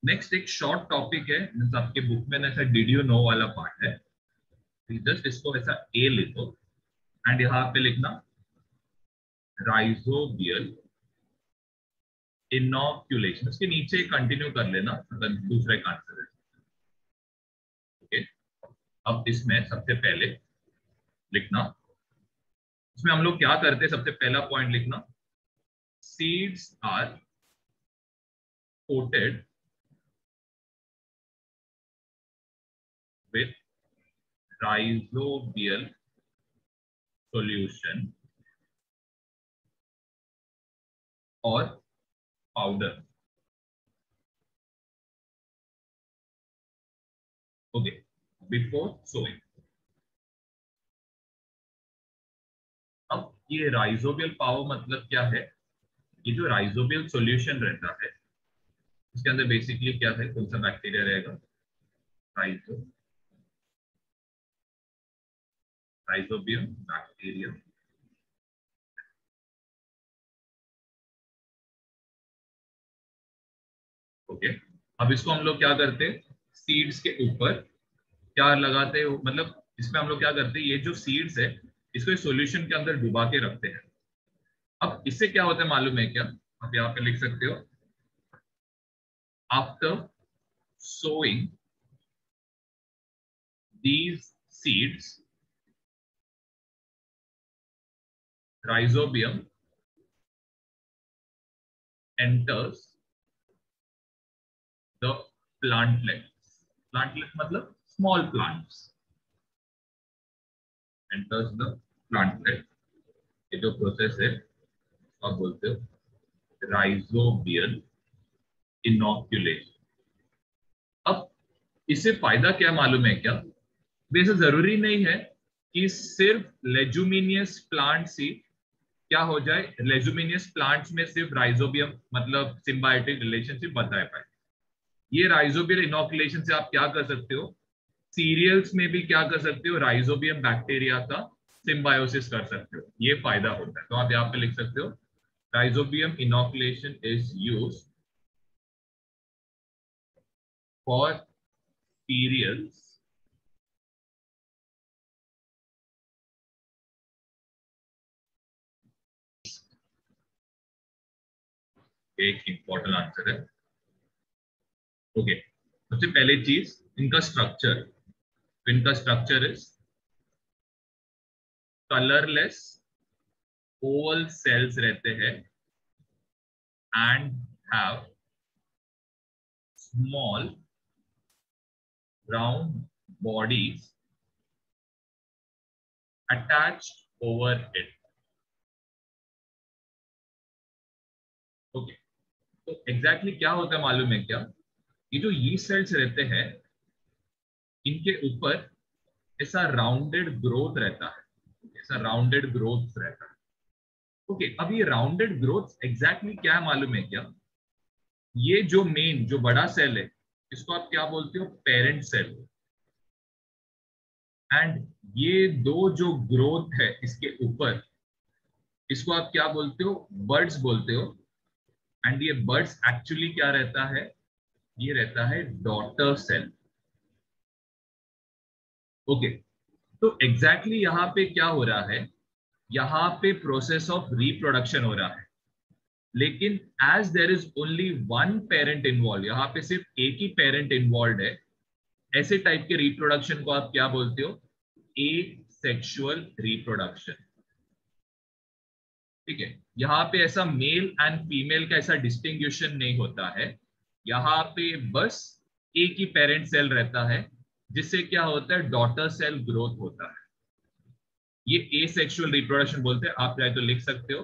Next एक short topic है, means आपके बुक में ना ऐसा डिड यू नो वाला पार्ट है, जस्ट इसको ऐसा ए लिखो एंड यहाँ पे लिखना राइजोबियल इनॉक्यूलेशन, उसके नीचे कंटिन्यू कर लेना, अगर दूसरा एक आंसर है। ओके, अब इसमें सबसे पहले लिखना, इसमें हम लोग क्या करते हैं, सबसे पहला पॉइंट लिखना, seeds are coated with rhizobial solution or powder. Okay, before sowing. अब ये राइजोबियल पावर मतलब क्या है? ये जो राइजोबियल सॉल्यूशन रहता है इसके अंदर बेसिकली क्या है, कौन सा बैक्टीरिया रहेगा? Rhizobium bacteria. ओके, अब इसको हम लोग क्या करते हैं, सीड्स के ऊपर क्या लगाते हैं, मतलब इसमें हम लोग क्या करते हैं, ये जो सीड्स है इसको इस सॉल्यूशन के अंदर डुबा के रखते हैं। अब इससे क्या होता है मालूम है क्या? आप यहाँ पे लिख सकते हो, after sowing these seeds, rhizobium enters the plantlets. Plantlet मतलब small plants. Enters the plantlet. ये जो प्रोसेस है आप बोलते हो राइजोबियल इनॉक्यूलेशन। अब इससे फायदा क्या मालूम है क्या? वैसे जरूरी नहीं है कि सिर्फ लेजुमिनियस प्लांट ही क्या हो जाए, लेजुमिनियस प्लांट्स में सिर्फ राइजोबियम मतलब सिम्बायोटिक रिलेशनशिप बता पाए। ये राइजोबियल इनॉक्यूलेशन से आप क्या कर सकते हो, सीरियल्स में भी क्या कर सकते हो, राइजोबियम बैक्टीरिया का सिम्बायोसिस कर सकते हो, ये फायदा होता है। तो आप यहाँ पे लिख सकते हो rhizobium inoculation is used for cereals एक इंपॉर्टेंट आंसर है। ओके, सबसे पहले चीज इनका स्ट्रक्चर, इनका structure is colourless oval cells रहते हैं and have small round bodies attached over it. Okay, तो एग्जैक्टली क्या होता है मालूम है क्या? ये जो यीस्ट सेल्स रहते हैं इनके ऊपर ऐसा राउंडेड ग्रोथ रहता है, ऐसा राउंडेड ग्रोथ रहता है। ओके, अब ये राउंडेड ग्रोथ एग्जैक्टली क्या है मालूम है क्या? ये जो मेन जो बड़ा सेल है इसको आप क्या बोलते हो, पेरेंट सेल। एंड ये दो जो ग्रोथ है इसके ऊपर इसको आप क्या बोलते हो, बर्ड्स बोलते हो। एंड ये बर्ड्स एक्चुअली क्या रहता है, ये रहता है डॉटर सेल। ओके, तो एग्जैक्टली यहाँ पे क्या हो रहा है, यहाँ पे प्रोसेस ऑफ रिप्रोडक्शन हो रहा है, लेकिन as there is only one parent involve, यहाँ पे सिर्फ एक ही पेरेंट इन्वॉल्व है, ऐसे टाइप के रिप्रोडक्शन को आप क्या बोलते हो, ए सेक्सुअल रिप्रोडक्शन। ठीक है, यहाँ पे ऐसा मेल एंड फीमेल का ऐसा डिस्टिंग्विशन नहीं होता है, यहाँ पे बस एक ही पेरेंट सेल रहता है जिससे क्या होता है, डॉटर सेल ग्रोथ होता है। ये ए सेक्सुअल रिप्रोडक्शन बोलते हैं। आप चाहे तो लिख सकते हो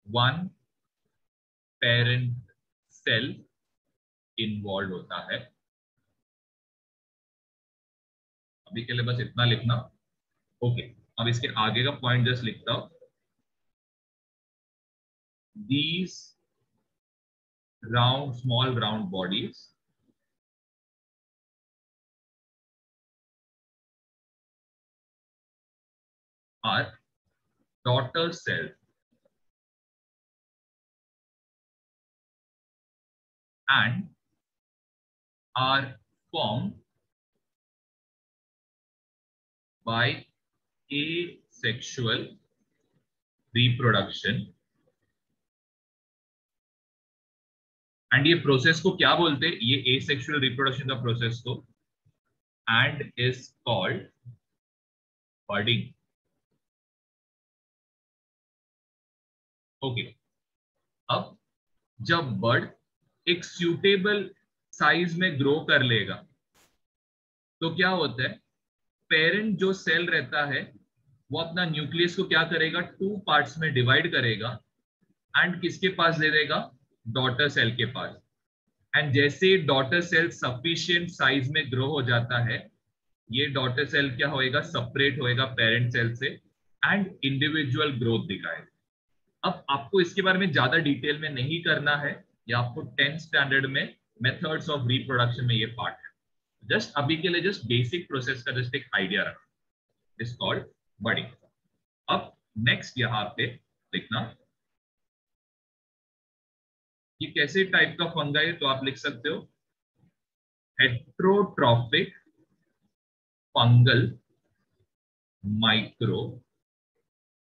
वन पेरेंट सेल इन्वॉल्व होता है। अभी के लिए बस इतना लिखना। ओके, अब इसके आगे का पॉइंट जस्ट लिखता हूं, these round small round bodies are daughter cells and are formed by asexual reproduction. And ये प्रोसेस को क्या बोलते हैं, ये एसेक्सुअल रिप्रोडक्शन का प्रोसेस को, and is called budding. Okay, अब जब बर्ड एक सूटेबल साइज में ग्रो कर लेगा तो क्या होता है, पेरेंट जो सेल रहता है वो अपना न्यूक्लियस को क्या करेगा, 2 पार्ट्स में डिवाइड करेगा एंड किसके पास दे देगा, डॉटर सेल के पास. एंड जैसे डॉटर सेल सफिशिएंट साइज में ग्रो हो जाता है, ये डॉटर सेल क्या होएगा, सेपरेट होएगा पेरेंट सेल से एंड इंडिविजुअल ग्रोथ दिखाएगा. अब आपको इसके बारे में ज्यादा डिटेल में नहीं करना है, या आपको 10th स्टैंडर्ड में मेथड्स ऑफ रिप्रोडक्शन में ये पार्ट है. जस्ट अभी के लिए जस्ट बेसिक प्रोसेस का जस्ट एक आइडिया रखना, इज कॉल्ड बडिंग. अब नेक्स्ट यहां पे लिखना, ये कैसे टाइप का फंगाई है, तो आप लिख सकते हो हेट्रोट्रॉफिक फंगल माइक्रो.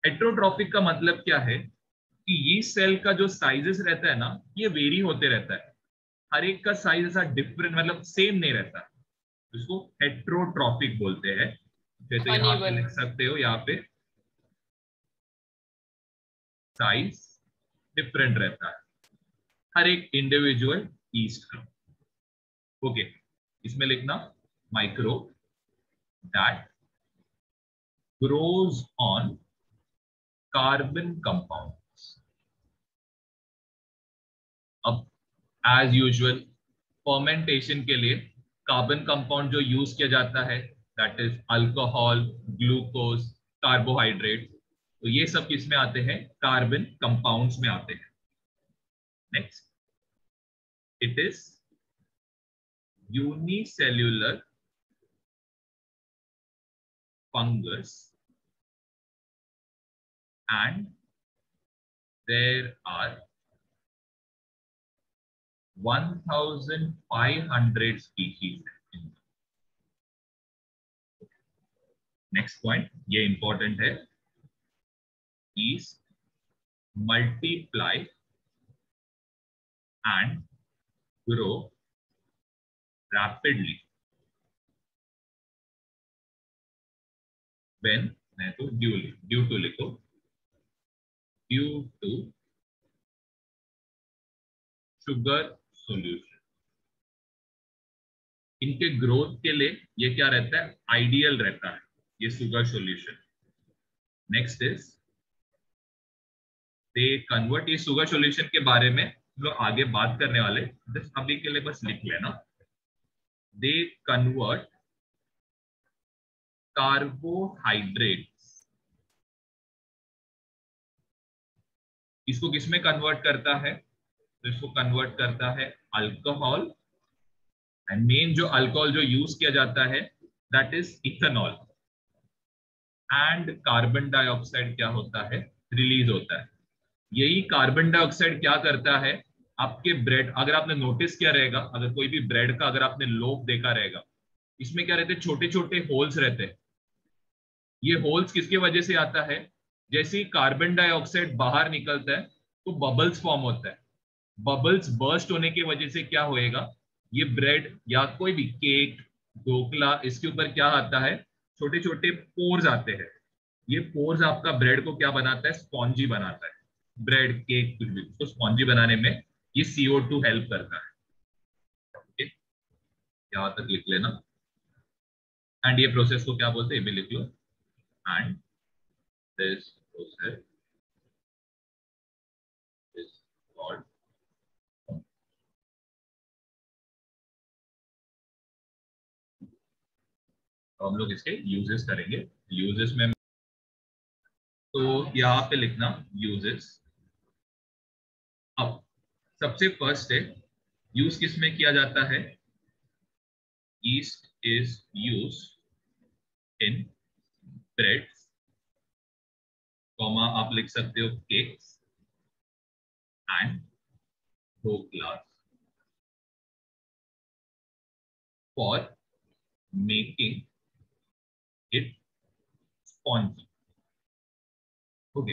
हेट्रोट्रॉफिक का मतलब क्या है कि ये सेल का जो साइजेस रहता है ना, ये वेरी होते रहता है. हर एक का साइज ऐसा डिफरेंट, मतलब सेम नहीं रहता. इसको हेट्रोट्रॉफिक बोलते हैं. जैसे यहाँ पे लिख सकते हो, यहाँ पे साइज डिफरेंट रहता है हर एक इंडिविजुअल ईस्ट का. ओके, इसमें लिखना micro that grows on carbon compounds. अब एज यूजुअल फर्मेंटेशन के लिए कार्बन कंपाउंड जो यूज किया जाता है, that is alcohol, glucose, carbohydrate. तो ये सब किस में आते हैं, कार्बन कंपाउंड्स में आते हैं. Next, it is unicellular fungus and there are 1500 species. Next point, ये इंपॉर्टेंट है, is multiply and grow rapidly when, नहीं तो ड्यू टू लिखो, ड्यू टू शुगर सॉल्यूशन. इनके ग्रोथ के लिए ये क्या रहता है, आइडियल रहता है ये sugar solution. Next is they convert. ये शुगर सॉल्यूशन के बारे में हम लोग आगे बात करने वाले, जस्ट अभी के लिए बस लिख लेना. They convert carbohydrates. इसको किसमें कन्वर्ट करता है, तो इसको कन्वर्ट करता है अल्कोहल. एंड मेन जो अल्कोहल जो यूज किया जाता है that is ethanol. And carbon dioxide क्या होता है, रिलीज होता है. यही कार्बन डाइऑक्साइड क्या करता है, आपके ब्रेड, अगर आपने नोटिस किया रहेगा, अगर कोई भी ब्रेड का अगर आपने लोब देखा रहेगा, इसमें क्या रहते हैं, छोटे छोटे होल्स रहते हैं. ये होल्स किसकी वजह से आता है, जैसे ही कार्बन डाइऑक्साइड बाहर निकलता है तो बबल्स फॉर्म होता है. बबल्स बर्स्ट होने की वजह से क्या होएगा, ये ब्रेड या कोई भी केक, ढोकला, इसके ऊपर क्या आता है, छोटे छोटे पोर्स आते हैं. ये पोर्स आपका ब्रेड को क्या बनाता है, स्पॉन्जी बनाता है. ब्रेड, केक, कुछ भी, उसको स्पॉन्जी बनाने में ये CO2 हेल्प करता है. okay? यहां तक लिख लेना. एंड ये प्रोसेस को क्या बोलते हैं, ये भी लिख लो. And this process is called. तो हम लोग इसके यूजेस करेंगे. यूजेस में तो यहाँ पे लिखना यूजेस. अब सबसे फर्स्ट है, यूज किस में किया जाता है, yeast is used in breads, comma आप लिख सकते हो cakes and dhoklas. for making it spongy. Okay,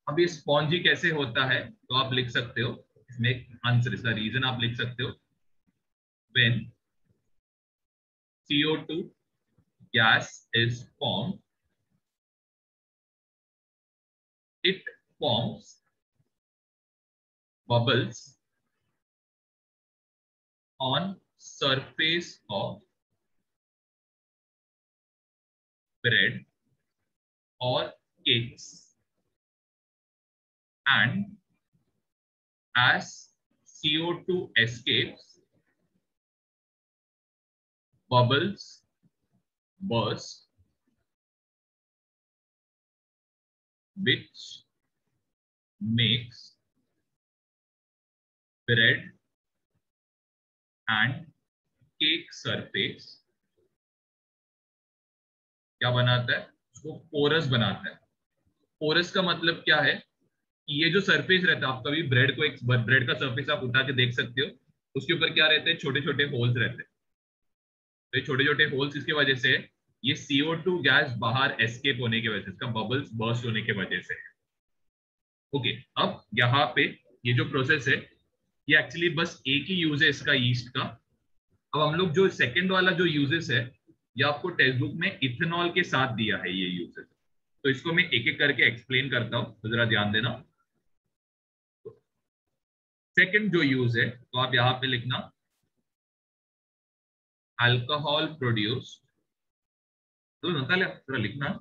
अब ये स्पॉन्जी कैसे होता है तो आप लिख सकते हो इसमें आंसर, इसका रीजन आप लिख सकते हो when CO2 gas is formed, it forms bubbles on surface of bread or cakes, and as CO2 escapes, bubbles burst, which makes bread and cake surface क्या बनाता है, उसको पोरस बनाता है. पोरस का मतलब क्या है कि ये जो सरफेस रहता है, आप कभी ब्रेड को, एक ब्रेड का सरफेस आप उठा के देख सकते हो, उसके ऊपर क्या रहते हैं, छोटे छोटे होल्स रहते हैं. तो ये छोटे छोटे होल्स इसकी वजह से, ये CO2 गैस बाहर एस्केप होने की वजह से, इसका बबल्स बर्स्ट होने की वजह से. ओके, अब यहाँ पे ये जो प्रोसेस है ये एक्चुअली बस एक ही यूज है इसका यीस्ट का. अब हम लोग जो सेकंड वाला जो यूजेस है, ये आपको टेक्स्ट बुक में इथेनॉल के साथ दिया है ये यूजेस. तो इसको मैं एक एक करके एक्सप्लेन करता हूँ, तो जरा ध्यान देना. सेकंड जो यूज है तो आप यहाँ पे लिखना अल्कोहल प्रोड्यूस्ड, तो नतालिया थोड़ा लिखना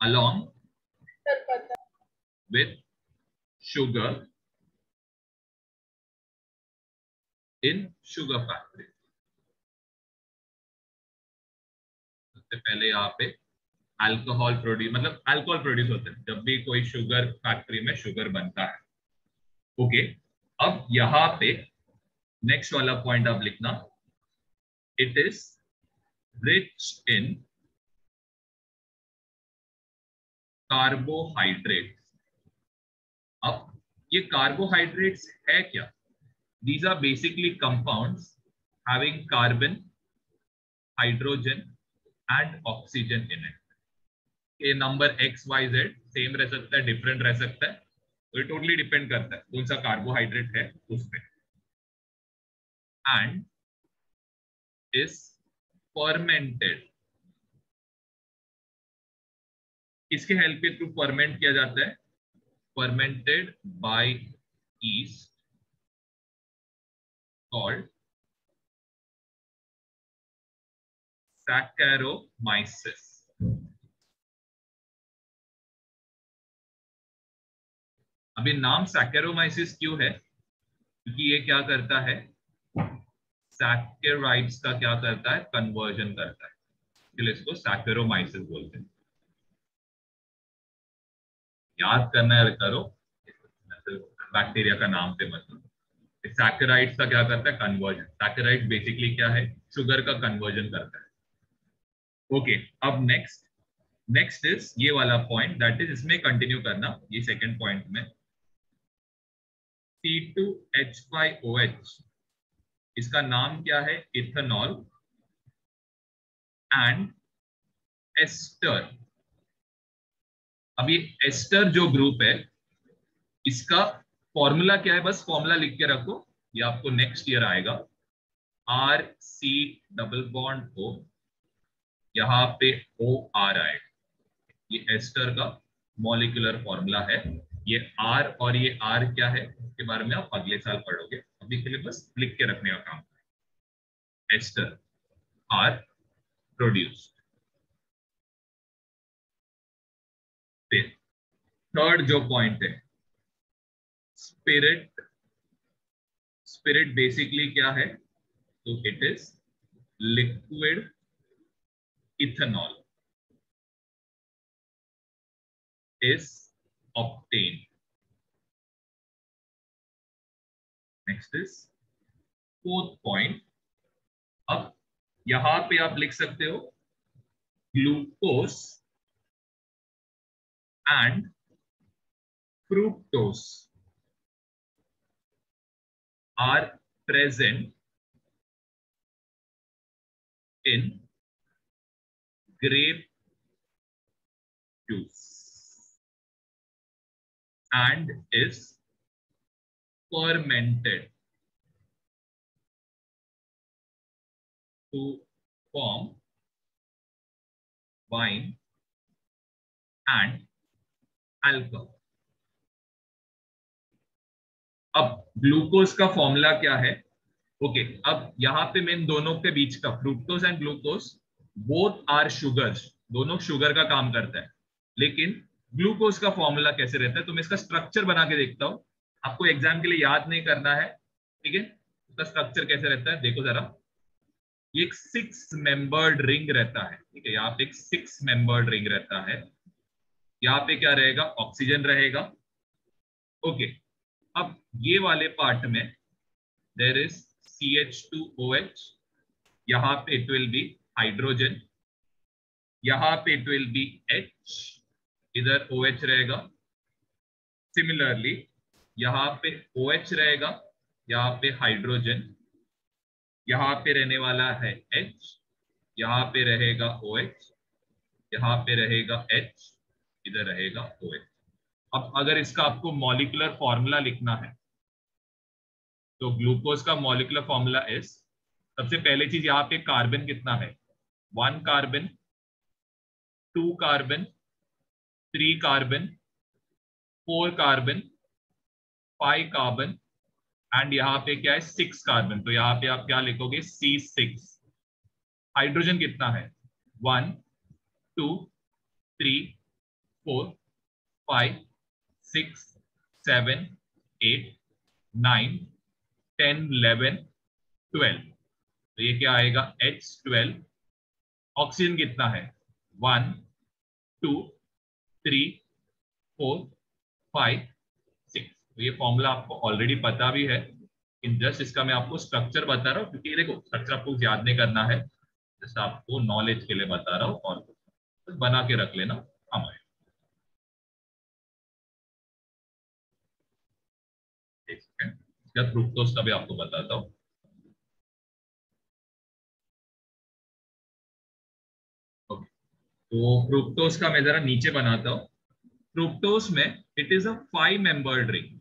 along with sugar in sugar factory. सबसे पहले यहाँ पे अल्कोहल प्रोड्यूस, मतलब अल्कोहल प्रोड्यूस होता है जब भी कोई शुगर फैक्ट्री में शुगर बनता है. ओके, अब यहाँ पे नेक्स्ट वाला पॉइंट आप लिखना, it is rich in carbohydrate. अब ये कार्बोहाइड्रेट्स है क्या? These are basically compounds having carbon, hydrogen and oxygen in it. ये number X, Y, Z same रह सकता है, डिफरेंट रह सकता है, तो ये टोटली डिपेंड करता है कौन सा कार्बोहाइड्रेट है उस पे. And is fermented. किसके हेल्प के थ्रू फर्मेंट किया जाता है? Fermented by yeast called Saccharomyces. अभी नाम Saccharomyces क्यों है? क्योंकि ये क्या करता है, सैकेराइड्स का क्या करता है, कन्वर्जन करता है, इसलिए इसको Saccharomyces बोलते हैं. याद करना है करो, बैक्टीरिया का नाम पे मतलब. सैकेराइड्स का क्या करता है, कन्वर्जन. सैकेराइड्स बेसिकली क्या है, शुगर का कन्वर्जन करता है. ओके, अब नेक्स्ट इज ये वाला पॉइंट, दैट इज इसमें कंटिन्यू करना ये सेकंड पॉइंट में. C2H5OH, इसका नाम क्या है, इथेनॉल. And ester. अब ये एस्टर जो ग्रुप है, इसका फॉर्मूला क्या है, बस फॉर्मूला लिख के रखो, ये आपको नेक्स्ट ईयर आएगा. RC डबल बॉन्ड O, यहाँ पे OR आएगा. ये एस्टर का मॉलिक्यूलर फॉर्मूला है. ये R और ये R क्या है इसके बारे में आप अगले साल पढ़ोगे, अभी के लिए बस लिख के रखने का काम. Ester are produced. फिर थर्ड जो पॉइंट है, स्पिरिट. स्पिरिट बेसिकली क्या है, तो it is liquid ethanol is obtained. Next is fourth point. अब यहां पे आप लिख सकते हो glucose and fructose are present in grape juice and is fermented to form wine and alcohol. अब ग्लूकोज का फॉर्मूला क्या है? ओके, अब यहाँ पे मैं इन दोनों के बीच का fructose and glucose both are sugars, दोनों शुगर का काम करता है, लेकिन ग्लूकोज का फॉर्मूला कैसे रहता है तो मैं इसका स्ट्रक्चर बना के देखता हूं, आपको एग्जाम के लिए याद नहीं करना है, ठीक है? इसका स्ट्रक्चर कैसे रहता है देखो जरा। ये एक 6 मेंबर्ड रिंग रहता है, ठीक है? यहाँ पे एक 6 मेंबर्ड रिंग रहता है। यहाँ पे क्या रहेगा? ऑक्सीजन रहेगा। ओके, अब ये वाले पार्ट में देयर इज CH2OH, यहाँ पे इट विल बी हाइड्रोजन, यहाँ पे इट विल बी H, इधर OH रहेगा। सिमिलरली यहाँ पे OH रहेगा, यहाँ पे हाइड्रोजन, यहाँ पे रहने वाला है H, यहाँ पे रहेगा OH, यहाँ पे रहेगा H, इधर रहेगा OH। अब अगर इसका आपको मॉलिक्यूलर फॉर्मूला लिखना है तो ग्लूकोज का मॉलिक्यूलर फॉर्मूला इज, सबसे पहले चीज यहाँ पे कार्बन कितना है? 1 carbon, 2 carbon, 3 carbon, 4 carbon, 5 carbon and यहाँ पे क्या है? 6 कार्बन। तो यहाँ पे आप क्या लिखोगे? C6। हाइड्रोजन कितना है? 1 2 3 4 5 6 7 8 9 10 11 12। तो ये क्या आएगा? H12। ऑक्सीजन कितना है? 1 2 3 4 5 6। तो ये फॉर्मूला आपको ऑलरेडी पता भी है, इन जस्ट इसका मैं आपको स्ट्रक्चर बता रहा हूँ, क्योंकि देखो स्ट्रक्चर आपको याद नहीं करना है, जस्ट आपको नॉलेज के लिए बता रहा हूँ, और तो बना के रख लेना हमारे। फ्रुक्टोज का भी आपको बताता हूँ। तो फ्रुक्टोज का मैं जरा नीचे बनाता हूँ। फ्रुक्टोज में it is a 5 membered ring.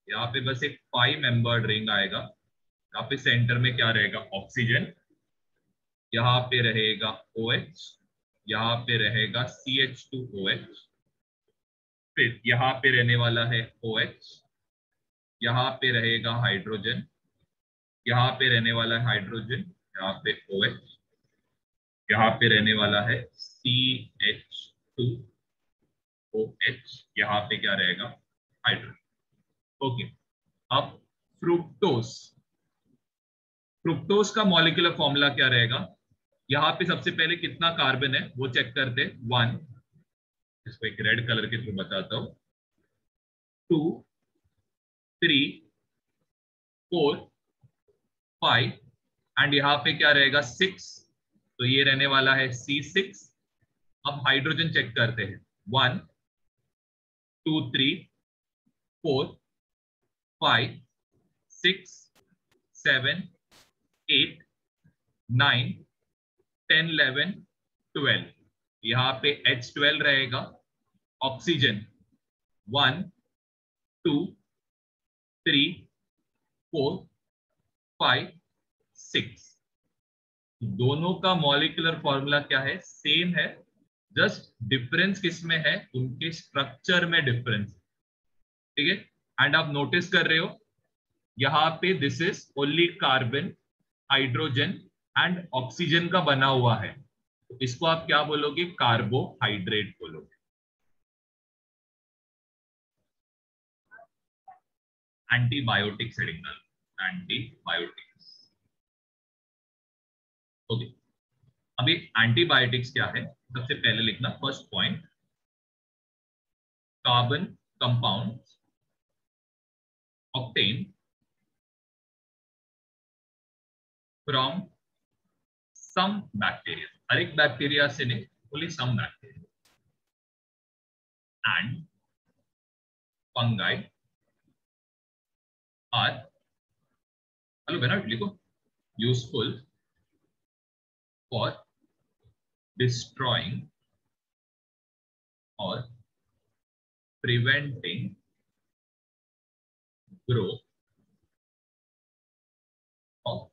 यहाँ पे बस एक 5 मेंबर्ड रिंग आएगा। यहाँ पे सेंटर में क्या रहेगा? ऑक्सीजन, यहाँ पे रहेगा OH, यहाँ पे रहेगा CH2OH, फिर यहाँ पे रहने वाला है OH, यहाँ पे रहेगा हाइड्रोजन, यहाँ पे रहने वाला है हाइड्रोजन, यहाँ पे OH, यहाँ पे रहने वाला है CH2OH, यहाँ पे क्या रहेगा? हाइड्रोजन। ओके, अब फ्रुक्टोज, फ्रुक्टोज का मॉलिक्यूलर फॉर्मूला क्या रहेगा? यहाँ पे सबसे पहले कितना कार्बन है वो चेक करते। 1, इसको एक रेड कलर के थ्रू बताता हूँ, 2 3 4 5 एंड यहाँ पे क्या रहेगा? 6। तो ये रहने वाला है C6। अब हाइड्रोजन चेक करते हैं। 1 2 3 4 5 6 7 8 9 10 11 12। यहाँ पे H12 रहेगा। ऑक्सीजन 1 2 3 4 5 6। दोनों का मॉलिक्यूलर फॉर्मूला क्या है? सेम है, जस्ट डिफरेंस किसमें है? उनके स्ट्रक्चर में डिफरेंस, ठीक है? एंड आप नोटिस कर रहे हो यहाँ पे this is only carbon, hydrogen and oxygen का बना हुआ है, तो इसको आप क्या बोलोगे? कार्बोहाइड्रेट बोलोगे। Antibiotics heading, antibiotics. ओके, अभी एंटीबायोटिक्स क्या है सबसे पहले लिखना। First point, carbon compound obtained from some bacteria, हर एक बैक्टीरिया से नहीं, only some bacteria and fungi are, hello बेना लिखो, useful for destroying or preventing growth of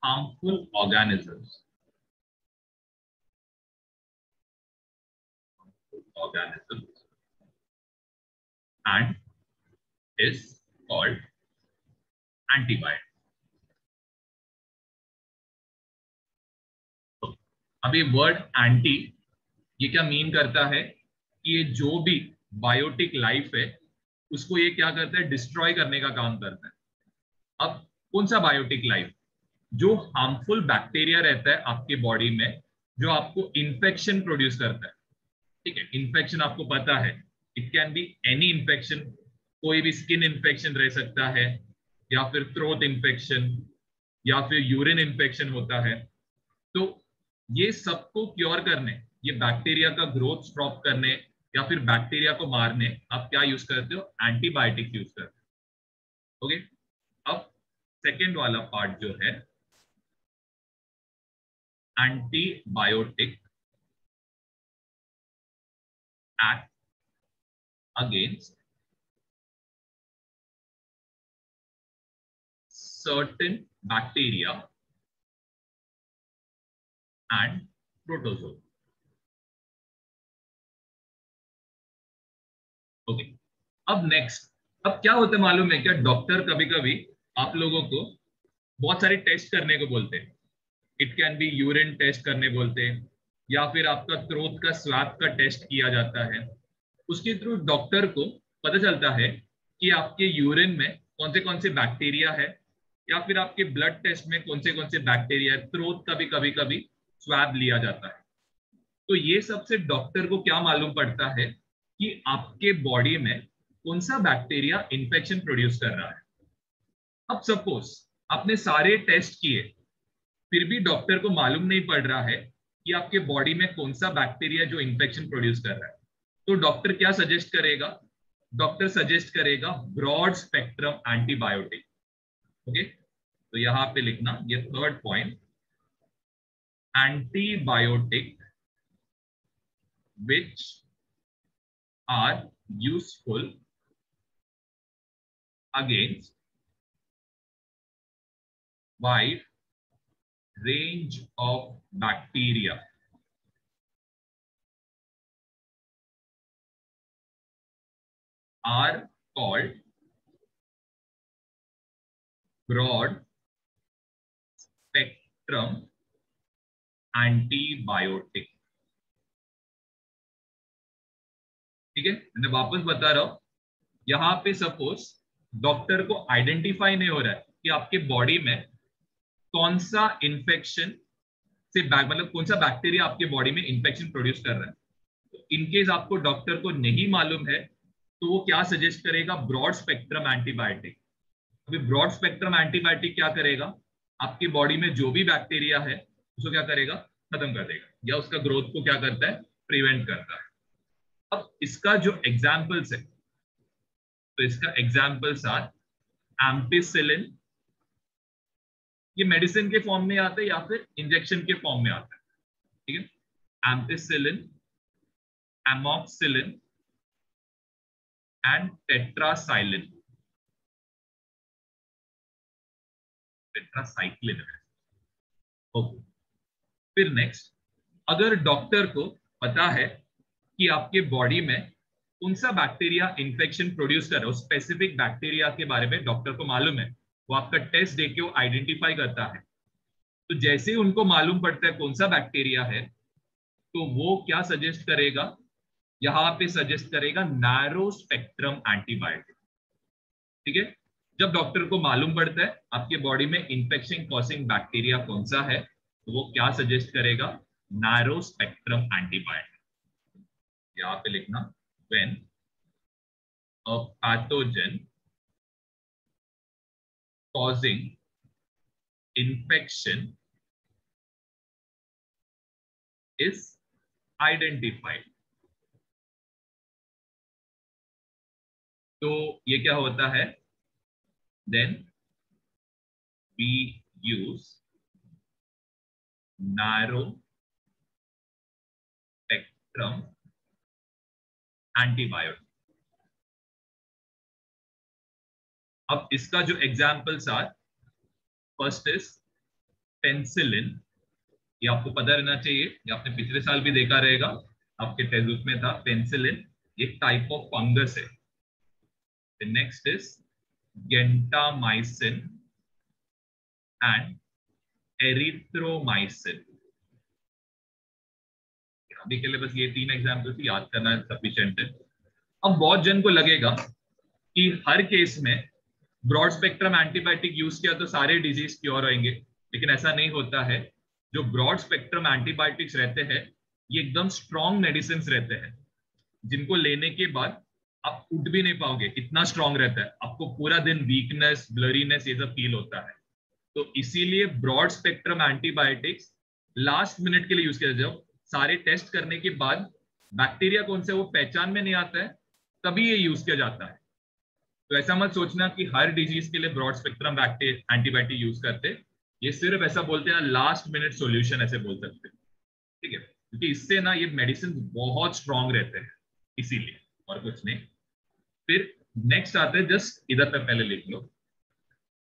harmful organisms. And is called antibiotic. तो अब ये वर्ड एंटी ये क्या मीन करता है कि ये जो भी बायोटिक लाइफ है उसको ये क्या करता है, डिस्ट्रॉय करने का काम करता है. अब कौन सा बायोटिक लाइफ? जो हार्मफुल बैक्टीरिया रहता है आपके बॉडी में, जो आपको इंफेक्शन प्रोड्यूस करता है. ठीक है, इंफेक्शन आपको पता है, it can be any infection. कोई भी स्किन इंफेक्शन रह सकता है, या फिर थ्रोट इंफेक्शन, या फिर यूरिन इंफेक्शन होता है. तो ये सबको क्योर करने, ये बैक्टीरिया का ग्रोथ स्टॉप करने या फिर बैक्टीरिया को मारने आप क्या यूज करते हो? एंटीबायोटिक यूज करते हो. ओके, अब सेकेंड वाला पार्ट जो है, antibiotic act against certain bacteria and protozoa. Okay, अब नेक्स्ट, अब क्या होता है मालूम है क्या? डॉक्टर कभी कभी आप लोगों को बहुत सारे टेस्ट करने को बोलते हैं. It can be urine test करने बोलते हैं, या फिर आपका थ्रोट का स्वैब का टेस्ट किया जाता है. उसके थ्रू डॉक्टर को पता चलता है कि आपके यूरिन में कौन से बैक्टीरिया है, या फिर आपके ब्लड टेस्ट में कौन से बैक्टीरिया है. थ्रोट का भी कभी कभी स्वैब लिया जाता है. तो ये सबसे डॉक्टर को क्या मालूम पड़ता है कि आपके बॉडी में कौन सा बैक्टीरिया इंफेक्शन प्रोड्यूस कर रहा है. अब सपोज आपने सारे टेस्ट किए, फिर भी डॉक्टर को मालूम नहीं पड़ रहा है कि आपके बॉडी में कौन सा बैक्टीरिया जो इंफेक्शन प्रोड्यूस कर रहा है. तो डॉक्टर क्या सजेस्ट करेगा? डॉक्टर सजेस्ट करेगा ब्रॉड स्पेक्ट्रम एंटीबायोटिक. ओके, तो यहां पे लिखना ये third point, antibiotic which are useful against wide range of bacteria are called broad spectrum antibiotic. ठीक है, मैं वापस बता रहा हूं, यहां पे सपोज डॉक्टर को आइडेंटिफाई नहीं हो रहा है कि आपके बॉडी में कौन सा इंफेक्शन से मतलब कौन सा बैक्टीरिया आपके बॉडी में इंफेक्शन प्रोड्यूस कर रहा है. तो इनकेस आपको डॉक्टर को नहीं मालूम है तो वो क्या सजेस्ट करेगा? Broad spectrum antibiotic. अभी ब्रॉड स्पेक्ट्रम एंटीबायोटिक क्या करेगा? आपकी बॉडी में जो भी बैक्टीरिया है उसको क्या करेगा? खत्म कर देगा, या उसका ग्रोथ को क्या करता है? प्रिवेंट करता है. अब इसका जो एग्जाम्पल्स है, तो इसका एग्जाम्पल्स आर एम्पिसिलिन, ये मेडिसिन के फॉर्म में आता है या फिर इंजेक्शन के फॉर्म में आता है. ठीक है, ampicillin, एमॉक्सिलिन and tetracycline. Tetracycline. Okay, फिर नेक्स्ट, अगर डॉक्टर को पता है कि आपके बॉडी में कौन सा बैक्टीरिया इंफेक्शन प्रोड्यूस कर रहा है, स्पेसिफिक बैक्टीरिया के बारे में डॉक्टर को मालूम है, वो आपका टेस्ट देके वो आइडेंटिफाई करता है. तो जैसे ही उनको मालूम पड़ता है कौन सा बैक्टीरिया है, तो वो क्या सजेस्ट करेगा? यहां पे सजेस्ट करेगा नैरो स्पेक्ट्रम एंटीबायोटिक. ठीक है, जब डॉक्टर को मालूम पड़ता है आपके बॉडी में इंफेक्शन कॉजिंग बैक्टीरिया कौन सा है, तो वो क्या सजेस्ट करेगा? Narrow spectrum antibiotic. यहां पे लिखना, when a pathogen causing infection is identified. तो ये क्या होता है? Then we use narrow spectrum antibiotic. अब इसका जो examples are, first is penicillin. ये आपको पता रहना चाहिए, ये आपने पिछले साल भी देखा रहेगा, आपके टेक्स्ट में था। पेंसिलिन एक टाइप ऑफ फंगस है। Next is gentamicin and erythromycin. अभी के लिए बस ये 3 एग्जाम्पल याद करना सफिशिएंट है। अब बहुत जन को लगेगा कि हर केस में ब्रॉड स्पेक्ट्रम एंटीबायोटिक यूज किया तो सारे डिजीज क्योर होंगे, लेकिन ऐसा नहीं होता है। जो ब्रॉड स्पेक्ट्रम एंटीबायोटिक्स रहते हैं ये एकदम स्ट्रॉन्ग मेडिसिन रहते हैं, जिनको लेने के बाद आप उठ भी नहीं पाओगे, इतना स्ट्रॉन्ग रहता है। आपको पूरा दिन वीकनेस, ब्लरीनेस ये सब फील होता है। तो इसीलिए broad spectrum antibiotics last minute के लिए यूज किया जाए, सारे टेस्ट करने के बाद बैक्टीरिया कौन सा वो पहचान में नहीं आता है, तभी ये यूज किया जाता है। तो ऐसा मत सोचना कि हर डिजीज के लिए ब्रॉड स्पेक्ट्रम एंटीबायोटिक यूज करते, ये सिर्फ ऐसा बोलते हैं लास्ट मिनट सॉल्यूशन ऐसे बोल सकते हैं, ठीक है, क्योंकि इससे ना ये मेडिसिन बहुत स्ट्रॉन्ग रहते हैं, इसीलिए, और कुछ नहीं। फिर नेक्स्ट आते हैं, जस्ट इधर पे पहले लिख लो,